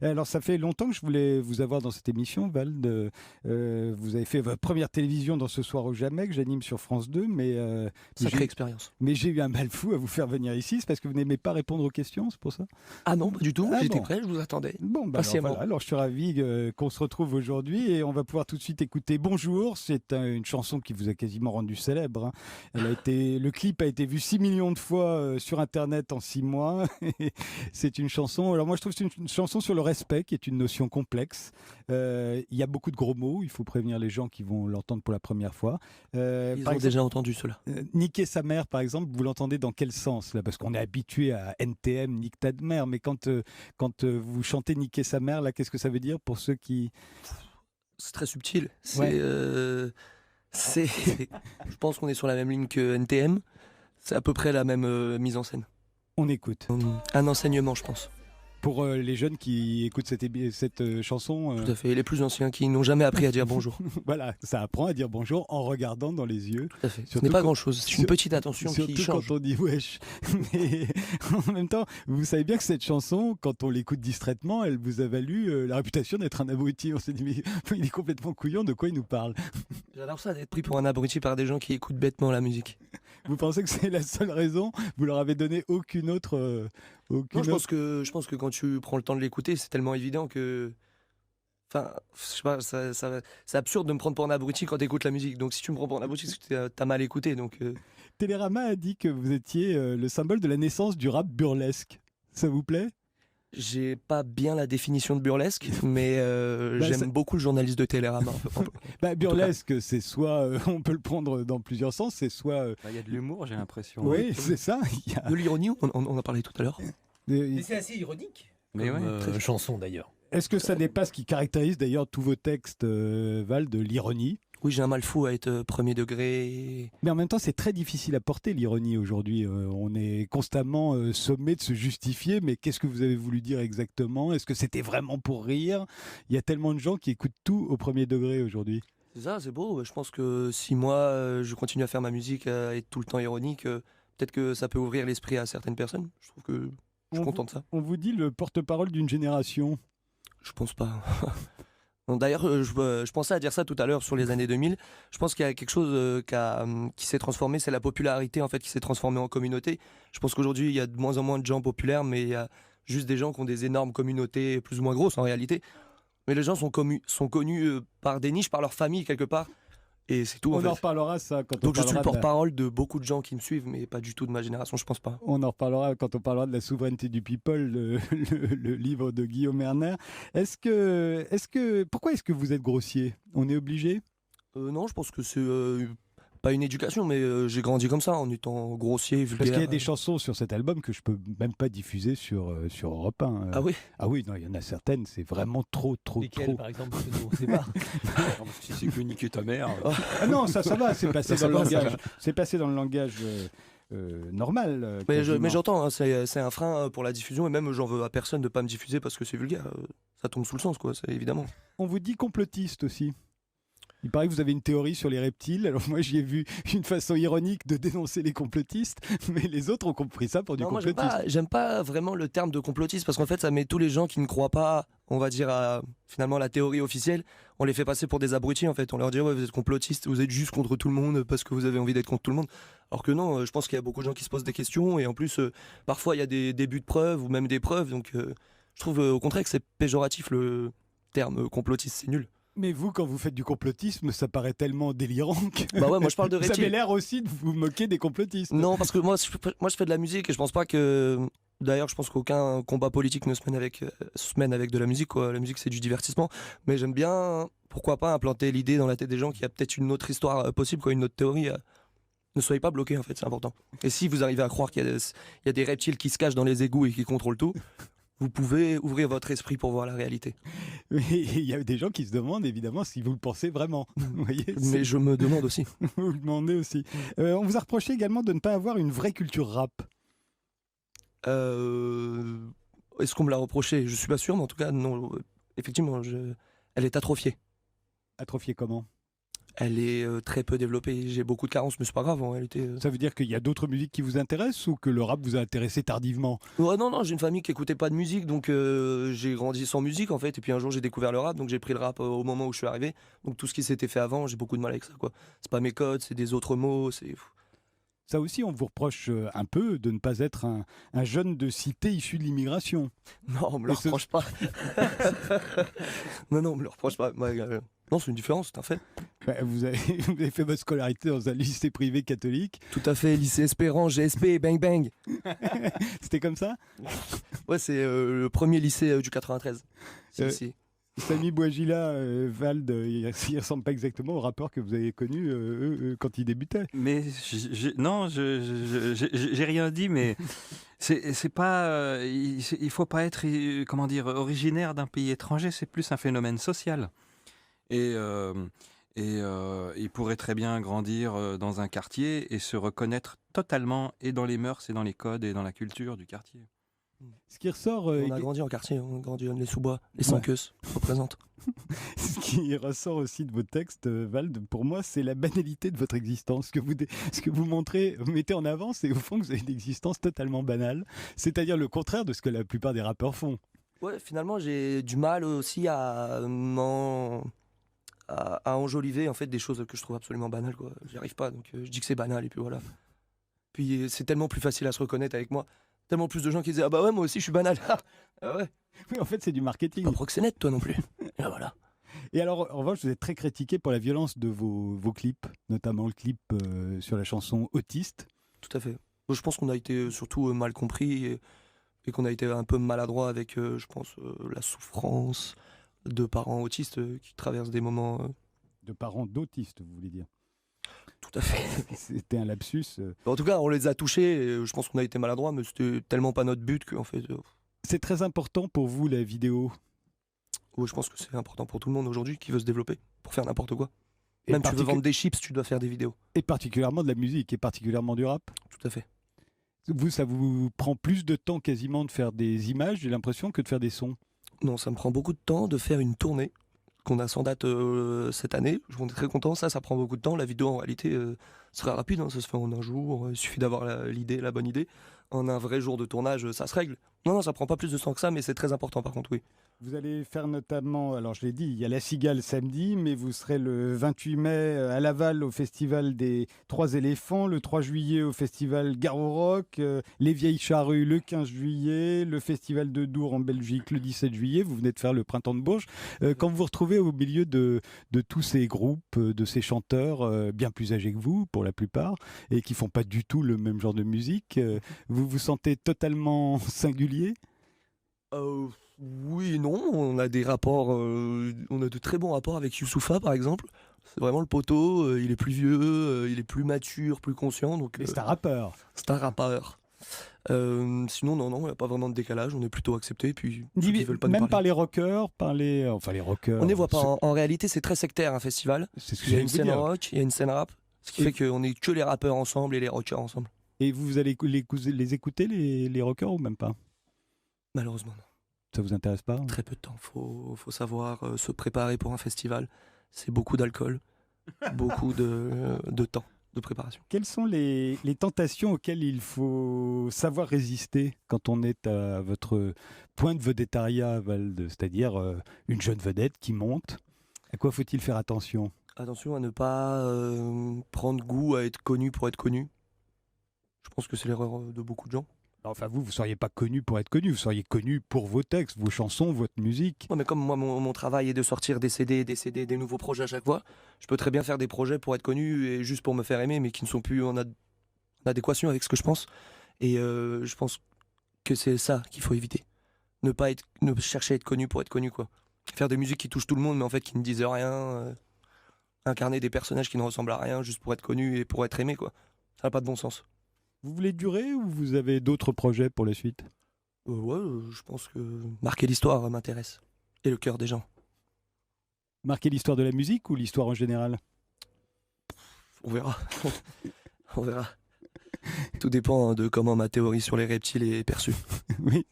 Alors, ça fait longtemps que je voulais vous avoir dans cette émission, Val. Vous avez fait votre première télévision dans Ce soir au jamais, que j'anime sur France 2, Sacrée expérience. mais j'ai eu un mal fou à vous faire venir ici. C'est parce que vous n'aimez pas répondre aux questions, c'est pour ça? Ah non, pas du tout. Ah J'étais bon. prêt, je vous attendais. Bon, bah alors, Patiemment. voilà. Alors, je suis ravi qu'on se retrouve aujourd'hui et on va pouvoir tout de suite écouter Bonjour. C'est une chanson qui vous a quasiment rendu célèbre, hein. Le clip a été vu 6 millions de fois sur Internet en 6 mois. C'est une chanson. Alors, moi, je trouve que c'est une chanson sur le respect, qui est une notion complexe. Il y a beaucoup de gros mots. Il faut prévenir les gens qui vont l'entendre pour la première fois. Ils ont déjà entendu cela. Niquer sa mère, par exemple, vous l'entendez dans quel sens là? Parce qu'on est habitué à NTM, nique ta mère, mais quand vous chantez Niquer sa mère, là, qu'est-ce que ça veut dire pour ceux qui... C'est très subtil. Ouais. Je pense qu'on est sur la même ligne que NTM. C'est à peu près la même mise en scène. On écoute. Un enseignement, je pense. Pour les jeunes qui écoutent cette chanson, Tout à fait. Et les plus anciens qui n'ont jamais appris à dire bonjour. voilà, ça apprend à dire bonjour en regardant dans les yeux. Tout à fait. Ce Surtout n'est pas quand- grand-chose. C'est une petite attention qui Surtout change. quand on dit wesh. Mais en même temps, vous savez bien que cette chanson, quand on l'écoute distraitement, elle vous a valu la réputation d'être un abruti. On s'est dit, mais il est complètement couillon, de quoi il nous parle? J'adore ça d'être pris pour un abruti par des gens qui écoutent bêtement la musique. Vous pensez que c'est la seule raison? Vous leur avez donné aucune autre... Non, je pense que quand tu prends le temps de l'écouter, c'est tellement évident que. Enfin, je sais pas, c'est absurde de me prendre pour un abruti quand t'écoutes la musique. Donc si tu me prends pour un abruti, c'est que t'as mal écouté. Donc Télérama a dit que vous étiez le symbole de la naissance du rap burlesque. Ça vous plaît? j'ai pas bien la définition de burlesque, mais j'aime beaucoup le journaliste de Télérama. Burlesque, c'est soit, on peut le prendre dans plusieurs sens, c'est soit... Il y a de l'humour, j'ai l'impression. oui, c'est ça. Il y a- De l'ironie, on en a parlé tout à l'heure. Mais c'est assez ironique. Mais Comme, ouais. chanson d'ailleurs. Est-ce que ça n'est pas ce qui caractérise d'ailleurs tous vos textes, Val, de l'ironie? Oui, j'ai un mal fou à être premier degré. Mais en même temps, c'est très difficile à porter l'ironie aujourd'hui. On est constamment sommé de se justifier, mais qu'est-ce que vous avez voulu dire exactement? Est-ce que c'était vraiment pour rire? Il y a tellement de gens qui écoutent tout au premier degré aujourd'hui. C'est ça, c'est beau. Je pense que si moi, je continue à faire ma musique, à être tout le temps ironique, peut-être que ça peut ouvrir l'esprit à certaines personnes. Je trouve que je suis content de ça. On vous dit le porte-parole d'une génération. Je pense pas. Non, d'ailleurs, je pensais à dire ça tout à l'heure sur les années 2000. Je pense qu'il y a quelque chose qui s'est transformé, c'est la popularité en fait qui s'est transformée en communauté. Je pense qu'aujourd'hui, il y a de moins en moins de gens populaires, mais il y a juste des gens qui ont des énormes communautés plus ou moins grosses en réalité. Mais les gens sont connus par des niches, par leur famille quelque part. Et c'est tout en On en fait. reparlera ça quand on Donc je suis le parlera de la- porte-parole de beaucoup de gens qui me suivent, mais pas du tout de ma génération, je pense pas. On en reparlera quand on parlera de la souveraineté du people, le livre de Guillaume Erner. Pourquoi est-ce que vous êtes grossier? On est obligé? Non, je pense que c'est pas une éducation, mais j'ai grandi comme ça, en étant grossier, vulgaire. Parce qu'il y a des chansons sur cet album que je peux même pas diffuser sur Europe 1. Ah oui. Ah oui, non, il y en a certaines, c'est vraiment trop. Lesquels, par exemple, parce que nous, on sait pas. Si c'est que niquer ta mère. Ah non, ça va, c'est passé Ça dans le va, ça langage. C'est passé dans le langage normal. Mais quasiment. j'entends, hein, c'est un frein pour la diffusion, et même j'en veux à personne de pas me diffuser parce que c'est vulgaire. Ça tombe sous le sens, quoi, c'est évidemment. On vous dit complotiste aussi. Il paraît que vous avez une théorie sur les reptiles. Alors moi, j'y ai vu une façon ironique de dénoncer les complotistes, mais les autres ont compris ça pour du Non, moi, complotiste. j'aime pas vraiment le terme de complotiste parce qu'en fait, ça met tous les gens qui ne croient pas, on va dire, à finalement la théorie officielle. On les fait passer pour des abrutis en fait. On leur dit, ouais, vous êtes complotistes, vous êtes juste contre tout le monde parce que vous avez envie d'être contre tout le monde. Alors que non, je pense qu'il y a beaucoup de gens qui se posent des questions et en plus, parfois, il y a des débuts de preuves ou même des preuves. Donc, je trouve au contraire que c'est péjoratif le terme complotiste, c'est nul. Mais vous, quand vous faites du complotisme, ça paraît tellement délirant que... Bah ouais, moi je parle de Vous avez reptiles. l'air aussi de vous moquer des complotistes. Non, parce que moi je fais de la musique et je pense pas que. D'ailleurs, je pense qu'aucun combat politique ne se mène avec de la musique, quoi. La musique, c'est du divertissement. Mais j'aime bien, pourquoi pas, implanter l'idée dans la tête des gens qu'il y a peut-être une autre histoire possible, quoi, une autre théorie. Ne soyez pas bloqués, en fait, c'est important. Et si vous arrivez à croire qu'il y a des reptiles qui se cachent dans les égouts et qui contrôlent tout, vous pouvez ouvrir votre esprit pour voir la réalité. Mais il y a des gens qui se demandent évidemment si vous le pensez vraiment. Vous voyez, Mais je me demande aussi. vous le demandez aussi. On vous a reproché également de ne pas avoir une vraie culture rap. Est-ce qu'on me l'a reproché? Je suis pas sûr, mais en tout cas, non. Effectivement, elle est atrophiée. Atrophié comment? Elle est très peu développée. J'ai beaucoup de carences, mais c'est pas grave en réalité. Ça veut dire qu'il y a d'autres musiques qui vous intéressent ou que le rap vous a intéressé tardivement? Ouais, non, j'ai une famille qui écoutait pas de musique, donc j'ai grandi sans musique en fait. Et puis un jour j'ai découvert le rap, donc j'ai pris le rap au moment où je suis arrivé. Donc tout ce qui s'était fait avant, j'ai beaucoup de mal avec ça, quoi. C'est pas mes codes, c'est des autres mots, c'est. Ça aussi, on vous reproche un peu de ne pas être un jeune de cité issu de l'immigration. Non, on me le Et ce- reproche pas. non, on me le reproche pas. Non, c'est une différence, c'est un fait. Bah, vous avez, vous avez fait votre scolarité dans un lycée privé catholique. Tout à fait, lycée Espérance, GSP, bang bang. C'était comme ça? Ouais, c'est le premier lycée du 93. C'est Euh, ici. Samy Bouagila, Vald, il ressemble pas exactement au rappeur que vous avez connu quand il débutait. Mais non, j'ai rien dit, mais c'est pas. Il faut pas être, comment dire, originaire d'un pays étranger. C'est plus un phénomène social. Et il pourrait très bien grandir dans un quartier et se reconnaître totalement et dans les mœurs et dans les codes et dans la culture du quartier. Ce qui ressort, On a grandi en quartier, on a grandi à les sous-bois, les 5 représentent. ce qui ressort aussi de vos textes, Vald, pour moi, c'est la banalité de votre existence. Ce que vous montrez, vous mettez en avant, c'est au fond que vous avez une existence totalement banale, c'est-à-dire le contraire de ce que la plupart des rappeurs font. Ouais, finalement, j'ai du mal aussi à enjoliver en fait des choses que je trouve absolument banales, quoi. J'y arrive pas, donc je dis que c'est banal et puis voilà. Puis c'est tellement plus facile à se reconnaître avec moi. Tellement plus de gens qui disaient ah bah ouais moi aussi je suis banal. Ah ouais. Oui, en fait, c'est du marketing. Pas proxénète toi non plus. Et là, voilà. Et alors, en revanche, vous êtes très critiqué pour la violence de vos clips, notamment le clip sur la chanson Autiste. Tout à fait. Moi, je pense qu'on a été surtout mal compris et qu'on a été un peu maladroit avec, je pense, la souffrance de parents autistes qui traversent des moments. De parents d'autistes, vous voulez dire. Tout à fait. C'était un lapsus. En tout cas, on les a touchés. Et je pense qu'on a été maladroit, mais c'était tellement pas notre but qu'en fait. C'est très important pour vous, la vidéo. Je pense que c'est important pour tout le monde aujourd'hui qui veut se développer pour faire n'importe quoi. Et Même tu veux vendre des chips, tu dois faire des vidéos. Et particulièrement de la musique, et particulièrement du rap. Tout à fait. Vous, ça vous prend plus de temps quasiment de faire des images, j'ai l'impression, que de faire des sons. Non, ça me prend beaucoup de temps de faire une tournée qu'on a sans date cette année. On est très content, ça prend beaucoup de temps. La vidéo en réalité serait rapide, hein, ça se fait en un jour. Il suffit d'avoir la bonne idée. En un vrai jour de tournage, ça se règle. Non, ça prend pas plus de temps que ça, mais c'est très important par contre, oui. Vous allez faire notamment, alors je l'ai dit, il y a la Cigale samedi, mais vous serez le 28 mai à Laval au Festival des Trois Éléphants, le 3 juillet au Festival Garo Rock, les Vieilles Charrues le 15 juillet, le Festival de Dour en Belgique le 17 juillet, vous venez de faire le Printemps de Bourges. Quand vous vous retrouvez au milieu de tous ces groupes, de ces chanteurs bien plus âgés que vous pour la plupart, et qui font pas du tout le même genre de musique, vous vous sentez totalement singulier? Oui et non, on a des rapports, on a de très bons rapports avec Youssoupha par exemple. C'est vraiment le poteau, il est plus vieux, il est plus mature, plus conscient. Donc, Et c'est un rappeur. C'est un rappeur. Sinon, non, il n'y a pas vraiment de décalage, on est plutôt accepté. Puis, ceux qui veulent pas nous Même parler. par les rockers, enfin les rockers. On ne les voit pas. En réalité, c'est très sectaire un festival. C'est ce que Il y a j'allais une vous scène dire. rock, il y a une scène rap. Ce qui fait qu'on est que les rappeurs ensemble et les rockers ensemble. Et vous allez les écouter, les rockers, ou même pas? Malheureusement, non. Ça vous intéresse pas? Très peu de temps. Faut savoir se préparer pour un festival. C'est beaucoup d'alcool, beaucoup de temps de préparation. Quelles sont les tentations auxquelles il faut savoir résister quand on est à votre point de vedettariat, Vald, c'est-à-dire une jeune vedette qui monte? À quoi faut-il faire attention? Attention à ne pas prendre goût à être connu pour être connu. Je pense que c'est l'erreur de beaucoup de gens. Enfin, vous ne seriez pas connu pour être connu, vous seriez connu pour vos textes, vos chansons, votre musique. Ouais, mais comme moi, mon travail est de sortir des CD, des nouveaux projets à chaque fois, je peux très bien faire des projets pour être connu et juste pour me faire aimer, mais qui ne sont plus en adéquation avec ce que je pense. Et je pense que c'est ça qu'il faut éviter. Ne chercher à être connu pour être connu, quoi. Faire des musiques qui touchent tout le monde, mais en fait qui ne disent rien. Incarner des personnages qui ne ressemblent à rien juste pour être connu et pour être aimé, quoi. Ça n'a pas de bon sens. Vous voulez durer ou vous avez d'autres projets pour la suite? Ouais, je pense que marquer l'histoire m'intéresse. Et le cœur des gens. Marquer l'histoire de la musique ou l'histoire en général? On verra. On verra. Tout dépend de comment ma théorie sur les reptiles est perçue. Oui.